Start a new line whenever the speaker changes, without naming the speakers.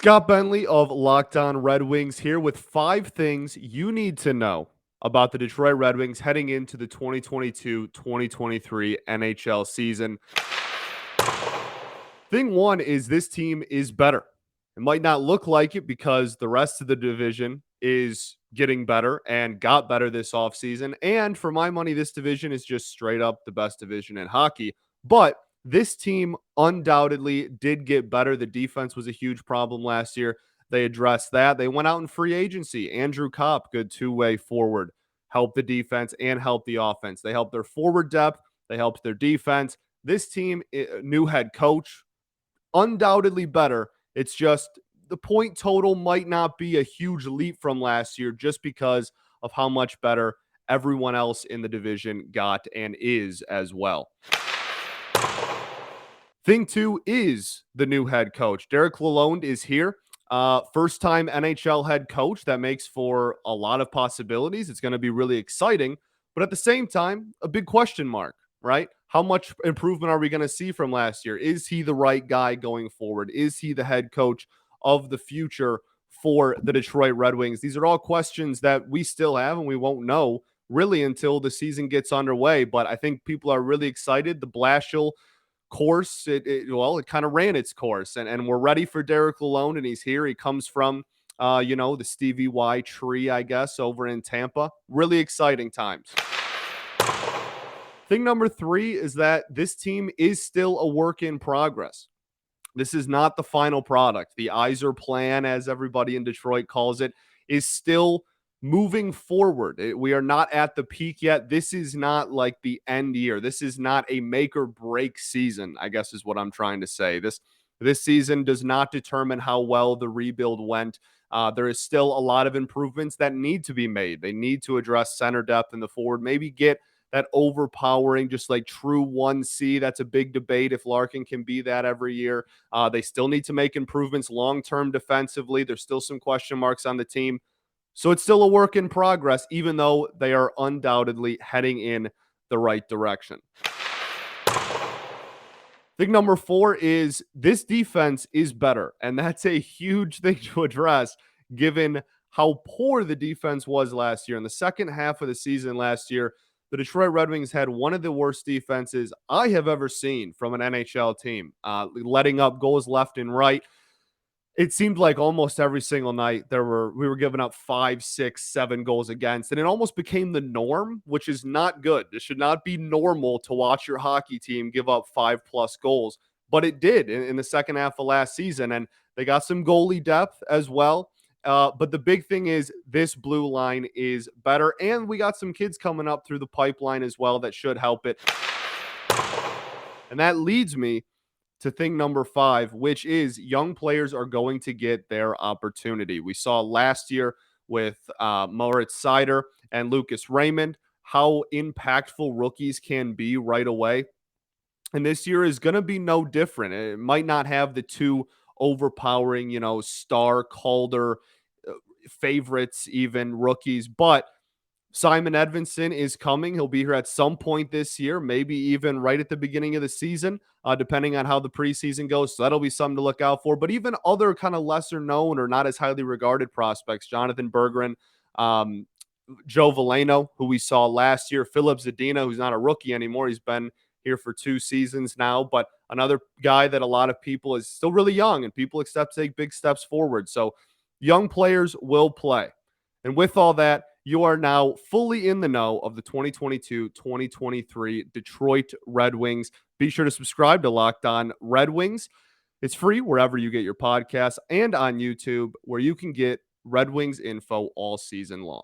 Scott Bentley of Locked On Red Wings here with 5 things you need to know about the Detroit Red Wings heading into the 2022-2023 NHL season. Thing one is this team is better. It might not look like it because the rest of the division is getting better and got better this offseason. And for my money, this division is just straight up the best division in hockey. But this team undoubtedly did get better. The defense was a huge problem last year. They addressed that. They went out in free agency. Andrew Kopp, good two-way forward, helped the defense and helped the offense. They helped their forward depth. They helped their defense. This team, new head coach, undoubtedly better. It's just the point total might not be a huge leap from last year just because of how much better everyone else in the division got and is as well. Thing two is the new head coach. Derek Lalonde is here. First time NHL head coach. That makes for a lot of possibilities. It's going to be really exciting, but at the same time, a big question mark, right? How much improvement are we going to see from last year? Is he the right guy going forward? Is he the head coach of the future for the Detroit Red Wings? These are all questions that we still have and we won't know really until the season gets underway. But I think people are really excited. The Blashill course, it kind of ran its course, and we're ready for Derek Lalonde, and he's here. He comes from, the Stevie Y tree, I guess, over in Tampa. Really exciting times. Thing number three is that this team is still a work in progress. This is not the final product. The Yzer-Plan, as everybody in Detroit calls it, is still moving forward. We are not at the peak yet. This is not like the end year. This is not a make or break season, I guess is what I'm trying to say. This season does not determine how well the rebuild went. There is still a lot of improvements that need to be made. They need to address center depth in the forward, maybe get that overpowering, just like true 1C. That's a big debate if Larkin can be that every year. They still need to make improvements long-term defensively. There's still some question marks on the team. So it's still a work in progress, even though they are undoubtedly heading in the right direction. Thing number four is this defense is better, and that's a huge thing to address given how poor the defense was last year. In the second half of the season last year, the Detroit Red Wings had one of the worst defenses I have ever seen from an NHL team, letting up goals left and right. It seemed like almost every single night we were giving up 5, 6, 7 goals against, and it almost became the norm, which is not good. It should not be normal to watch your hockey team give up 5+ goals, but it did in the second half of last season, and they got some goalie depth as well. But the big thing is this blue line is better, and we got some kids coming up through the pipeline as well that should help it. And that leads me to thing number 5, which is young players are going to get their opportunity. We saw last year with Moritz Seider and Lucas Raymond how impactful rookies can be right away. And this year is going to be no different. It might not have the two overpowering, star Calder favorites, even rookies, but Simon Edvinsson is coming. He'll be here at some point this year, maybe even right at the beginning of the season, depending on how the preseason goes. So that'll be something to look out for. But even other kind of lesser known or not as highly regarded prospects, Jonathan Berggren, Joe Veleno, who we saw last year, Philip Zadina, who's not a rookie anymore. He's been here for 2 seasons now, but another guy that a lot of people is still really young and people expect to take big steps forward. So young players will play. And with all that, you are now fully in the know of the 2022-2023 Detroit Red Wings. Be sure to subscribe to Locked On Red Wings. It's free wherever you get your podcasts and on YouTube, where you can get Red Wings info all season long.